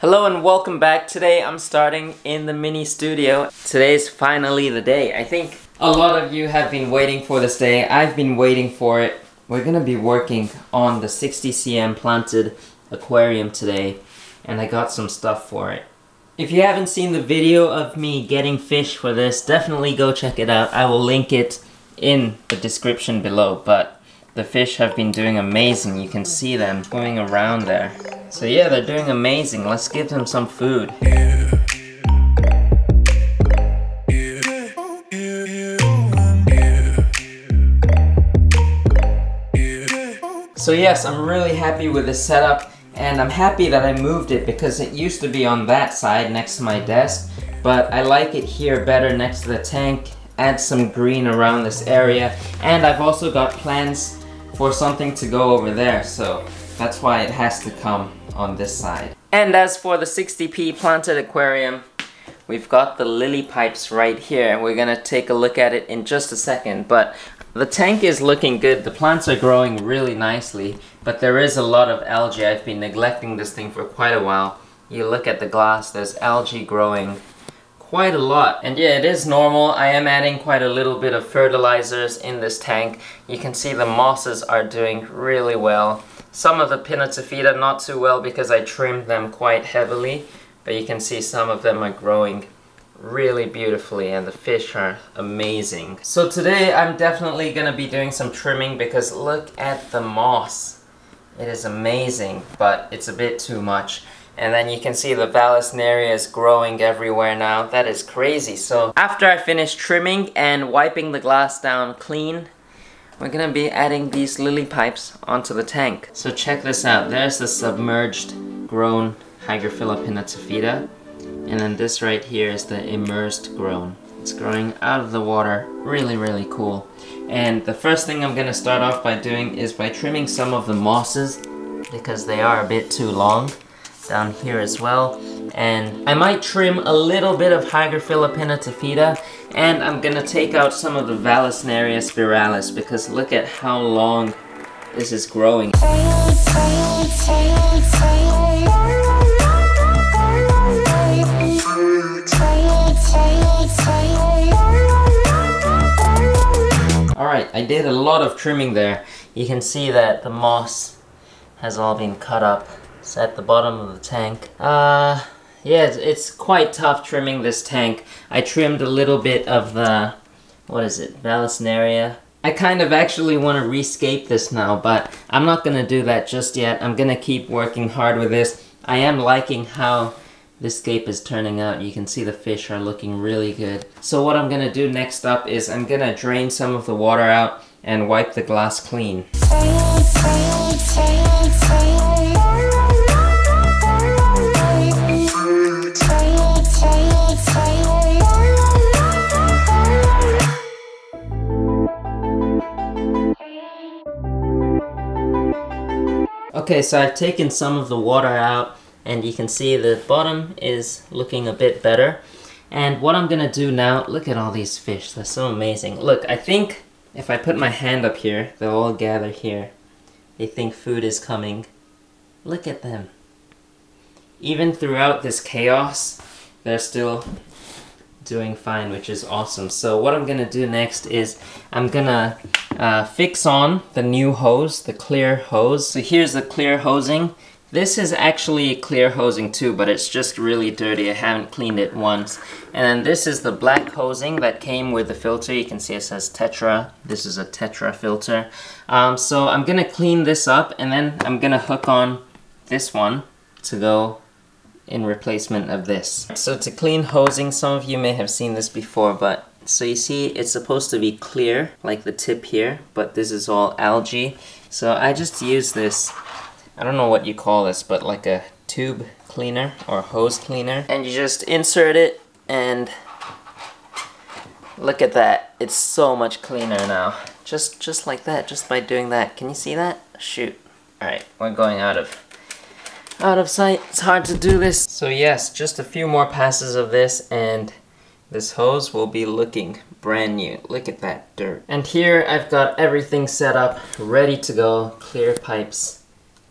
Hello and welcome back. Today I'm starting in the mini studio. Today's finally the day. I think a lot of you have been waiting for this day. I've been waiting for it. We're gonna be working on the 60 cm planted aquarium today, and I got some stuff for it. If you haven't seen the video of me getting fish for this, definitely go check it out. I will link it in the description below, but the fish have been doing amazing. You can see them swimming around there. So yeah, they're doing amazing. Let's give them some food. So yes, I'm really happy with this setup, and I'm happy that I moved it because it used to be on that side next to my desk, but I like it here better next to the tank. Add some green around this area, and I've also got plans for something to go over there, so that's why it has to come on this side. And as for the 60p planted aquarium, we've got the lily pipes right here. We're gonna take a look at it in just a second, but the tank is looking good. The plants are growing really nicely, but there is a lot of algae. I've been neglecting this thing for quite a while. You look at the glass, there's algae growing quite a lot. And yeah, it is normal. I am adding quite a little bit of fertilizers in this tank. You can see the mosses are doing really well. Some of the Pinnatifida not too well because I trimmed them quite heavily, but you can see some of them are growing really beautifully and the fish are amazing. So today I'm definitely gonna be doing some trimming because look at the moss. It is amazing, but it's a bit too much. And then you can see the Vallisneria is growing everywhere now. That is crazy. So after I finish trimming and wiping the glass down clean, we're gonna be adding these lily pipes onto the tank. So check this out. There's the submerged grown Hygrophila pinnatifida. And then this right here is the immersed grown. It's growing out of the water. Really, really cool. And the first thing I'm gonna start off by doing is by trimming some of the mosses because they are a bit too long down here as well. And I might trim a little bit of Hygrophila pinnatifida, and I'm gonna take out some of the Vallisneria spiralis because look at how long this is growing. Alright, I did a lot of trimming there. You can see that the moss has all been cut up. It's at the bottom of the tank. Yeah, it's quite tough trimming this tank. I trimmed a little bit of the, what is it, Vallisneria. I kind of actually want to rescape this now, but I'm not gonna do that just yet. I'm gonna keep working hard with this. I am liking how this scape is turning out. You can see the fish are looking really good. So what I'm gonna do next up is I'm gonna drain some of the water out and wipe the glass clean. Okay, so I've taken some of the water out and you can see the bottom is looking a bit better. And what I'm gonna do now, look at all these fish, they're so amazing. Look, I think if I put my hand up here, they'll all gather here. They think food is coming. Look at them. Even throughout this chaos, they're still doing fine, which is awesome. So what I'm gonna do next is I'm gonna fix on the new hose, the clear hose. So here's the clear hosing. This is actually clear hosing too, but it's just really dirty. I haven't cleaned it once. And then this is the black hosing that came with the filter. You can see it says Tetra. This is a Tetra filter. So I'm gonna clean this up and then I'm gonna hook on this one to go in replacement of this. So to clean hosing, some of you may have seen this before, but so you see it's supposed to be clear, like the tip here, but this is all algae. So I just use this, I don't know what you call this, but like a tube cleaner or hose cleaner. And you just insert it and look at that. It's so much cleaner now. Just like that, just by doing that. Can you see that? Shoot. Alright, we're going out of sight. It's hard to do this. So yes, just a few more passes of this and this hose will be looking brand new. Look at that dirt. And here I've got everything set up, ready to go. Clear pipes,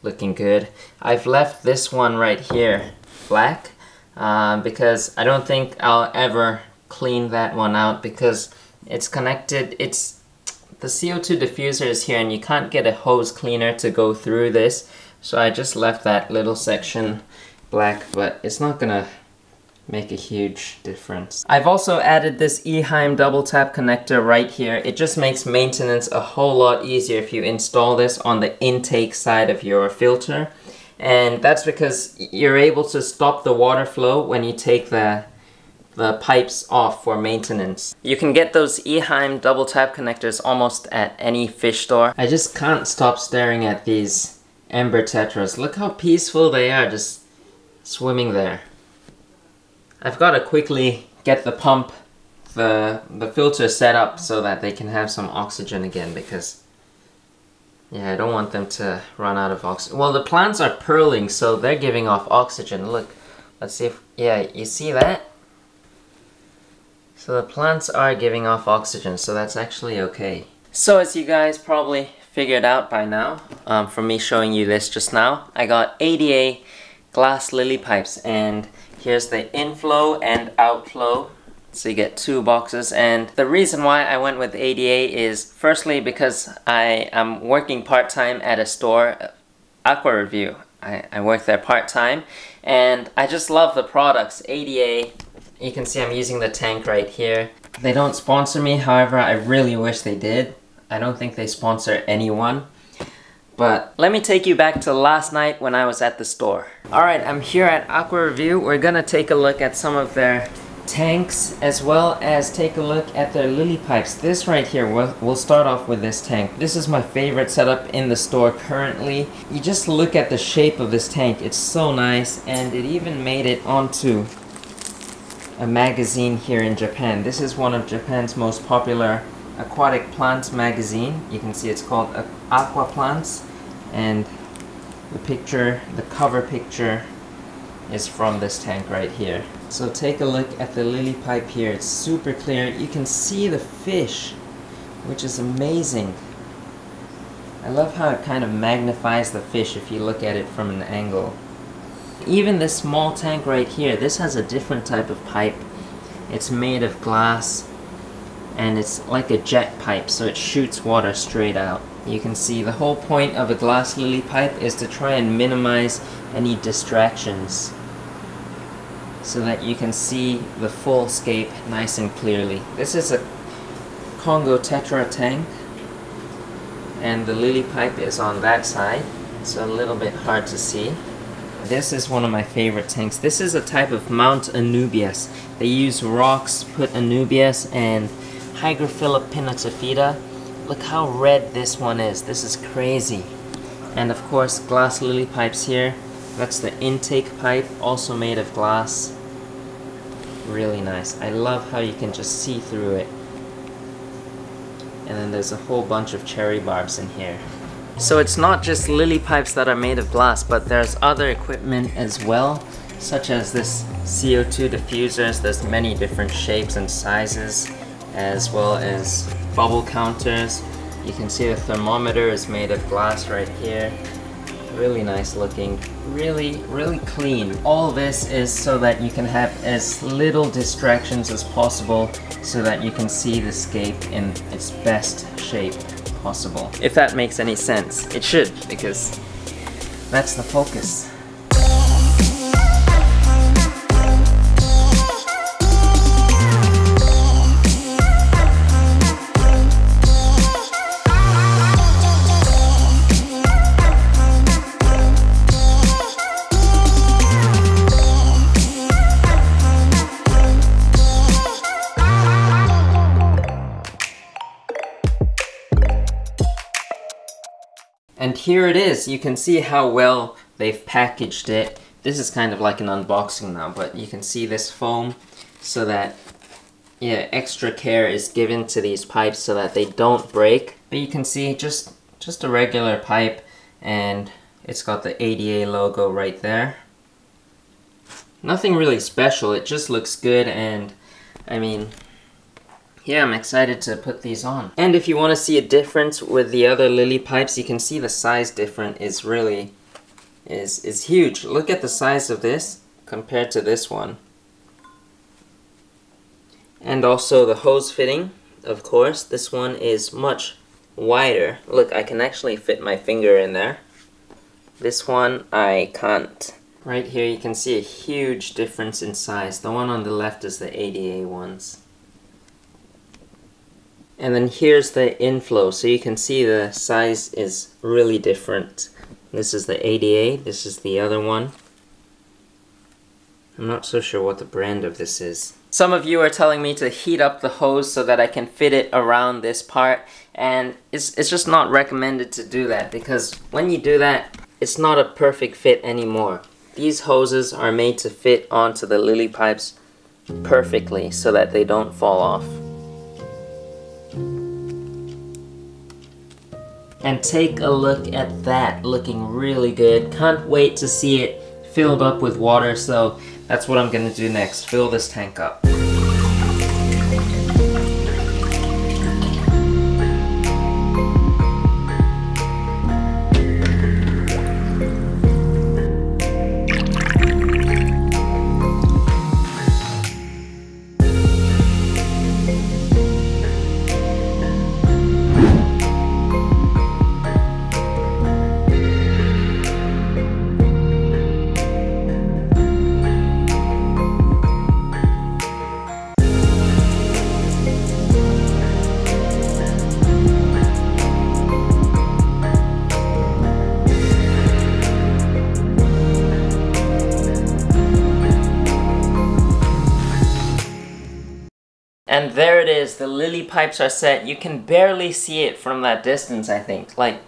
looking good. I've left this one right here black because I don't think I'll ever clean that one out because it's connected. The CO2 diffuser is here and you can't get a hose cleaner to go through this, so I just left that little section black, but it's not gonna make a huge difference. I've also added this Eheim double tap connector right here. It just makes maintenance a whole lot easier if you install this on the intake side of your filter, and that's because you're able to stop the water flow when you take the pipes off for maintenance. You can get those Eheim double tap connectors almost at any fish store. I just can't stop staring at these ember tetras. Look how peaceful they are just swimming there. I've got to quickly get the pump, the filter set up so that they can have some oxygen again because yeah, I don't want them to run out of oxygen. Well, the plants are pearling, so they're giving off oxygen. Look, let's see if, yeah, you see that? So the plants are giving off oxygen, so that's actually okay. So as you guys probably figured out by now, from me showing you this just now, I got ADA glass lily pipes, and here's the inflow and outflow. So you get 2 boxes, and the reason why I went with ADA is firstly because I am working part-time at a store, Aqua Review. I work there part-time, and I just love the products. ADA, you can see I'm using the tank right here. They don't sponsor me, however, I really wish they did. I don't think they sponsor anyone. But let me take you back to last night when I was at the store. Alright, I'm here at Aqua Review. We're gonna take a look at some of their tanks as well as take a look at their lily pipes. This right here, we'll start off with this tank. This is my favorite setup in the store currently. You just look at the shape of this tank. It's so nice, and it even made it onto a magazine here in Japan. This is one of Japan's most popular aquatic plants magazine. You can see it's called Aqua Plants, and the cover picture is from this tank right here. So take a look at the lily pipe here. It's super clear. You can see the fish, which is amazing. I love how it kind of magnifies the fish if you look at it from an angle. Even this small tank right here, this has a different type of pipe. It's made of glass, and it's like a jet pipe, so it shoots water straight out. You can see the whole point of a glass lily pipe is to try and minimize any distractions so that you can see the full scape nice and clearly. This is a Congo Tetra tank, and the lily pipe is on that side, so a little bit hard to see. This is one of my favorite tanks. This is a type of Mount Anubias. They use rocks, put Anubias and Hygrophila pinnatophyta. Look how red this one is. This is crazy. And of course, glass lily pipes here. That's the intake pipe, also made of glass. Really nice. I love how you can just see through it. And then there's a whole bunch of cherry barbs in here. So it's not just lily pipes that are made of glass, but there's other equipment as well, such as this CO2 diffusers. There's many different shapes and sizes, as well as bubble counters. You can see the thermometer is made of glass right here. Really nice looking, really clean. All this is so that you can have as little distractions as possible so that you can see the scape in its best shape possible. If that makes any sense. It should, because that's the focus. And here it is. You can see how well they've packaged it. This is kind of like an unboxing now, but you can see this foam so that, yeah, extra care is given to these pipes so that they don't break. But you can see just a regular pipe, and it's got the ADA logo right there. Nothing really special, it just looks good, and I mean, yeah, I'm excited to put these on. And if you want to see a difference with the other lily pipes, you can see the size difference is really is huge. Look at the size of this compared to this one. And also the hose fitting, of course, this one is much wider. Look, I can actually fit my finger in there. This one I can't. Right here you can see a huge difference in size. The one on the left is the ADA ones. And then here's the inflow, so you can see the size is really different. This is the ADA, this is the other one. I'm not so sure what the brand of this is. Some of you are telling me to heat up the hose so that I can fit it around this part, and it's just not recommended to do that, because when you do that, it's not a perfect fit anymore. These hoses are made to fit onto the lily pipes perfectly so that they don't fall off. And take a look at that, looking really good. Can't wait to see it filled up with water, so that's what I'm gonna do next, fill this tank up. And there it is, the lily pipes are set. You can barely see it from that distance, I think. Like,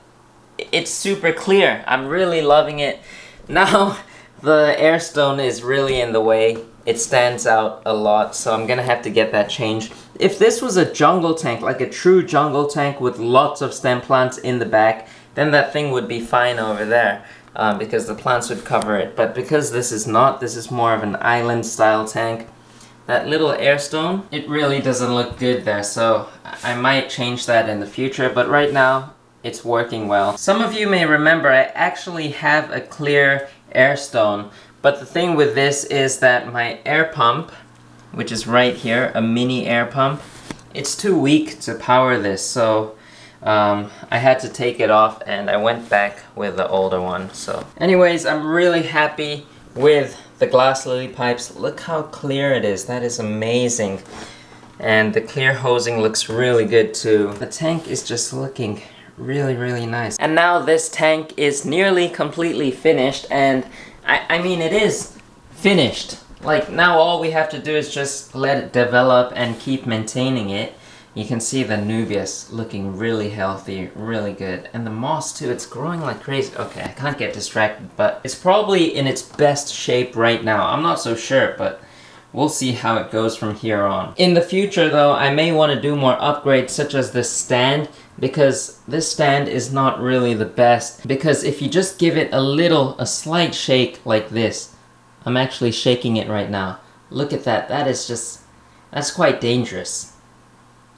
it's super clear. I'm really loving it. Now, the air stone is really in the way. It stands out a lot, so I'm gonna have to get that changed. If this was a jungle tank, like a true jungle tank with lots of stem plants in the back, then that thing would be fine over there, because the plants would cover it. But because this is not, this is more of an island style tank, that little air stone, it really doesn't look good there, so I might change that in the future, but right now it's working well. Some of you may remember I actually have a clear air stone, but the thing with this is that my air pump, which is right here, a mini air pump, it's too weak to power this, so I had to take it off and I went back with the older one. So anyways, I'm really happy with the glass lily pipes. Look how clear it is. That is amazing. And the clear hosing looks really good too. The tank is just looking really, really nice. And now this tank is nearly completely finished, and I mean, it is finished. Like, now all we have to do is just let it develop and keep maintaining it. You can see the Nubius looking really healthy, really good. And the moss too, it's growing like crazy. Okay, I can't get distracted, but it's probably in its best shape right now. I'm not so sure, but we'll see how it goes from here on. In the future though, I may want to do more upgrades such as this stand, because this stand is not really the best. Because if you just give it a slight shake like this, I'm actually shaking it right now. Look at that, that's quite dangerous.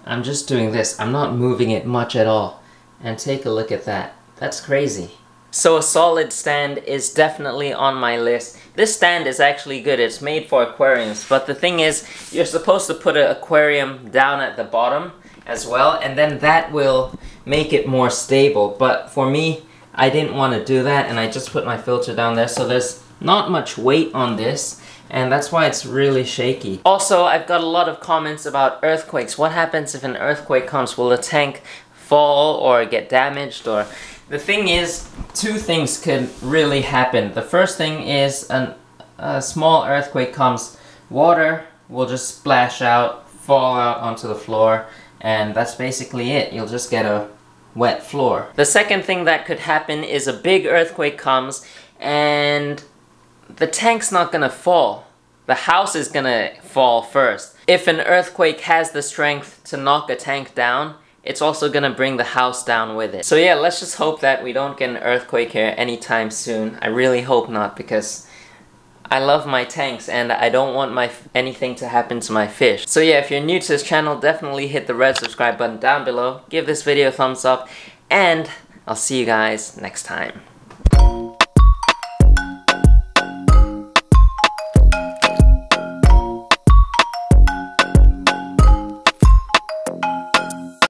I'm just doing this, I'm not moving it much at all. And take a look at that, that's crazy. So a solid stand is definitely on my list. This stand is actually good, it's made for aquariums, but the thing is, you're supposed to put an aquarium down at the bottom as well, and then that will make it more stable. But for me, I didn't want to do that, and I just put my filter down there, so there's not much weight on this, and that's why it's really shaky. Also, I've got a lot of comments about earthquakes. What happens if an earthquake comes? Will the tank fall or get damaged? Or the thing is, two things could really happen. The first thing is a small earthquake comes, water will just splash out, fall out onto the floor, and that's basically it. You'll just get a wet floor. The second thing that could happen is a big earthquake comes and the tank's not gonna fall. The house is gonna fall first. If an earthquake has the strength to knock a tank down, it's also gonna bring the house down with it. So yeah, let's just hope that we don't get an earthquake here anytime soon. I really hope not, because I love my tanks and I don't want anything to happen to my fish. So yeah, if you're new to this channel, definitely hit the red subscribe button down below. Give this video a thumbs up, and I'll see you guys next time.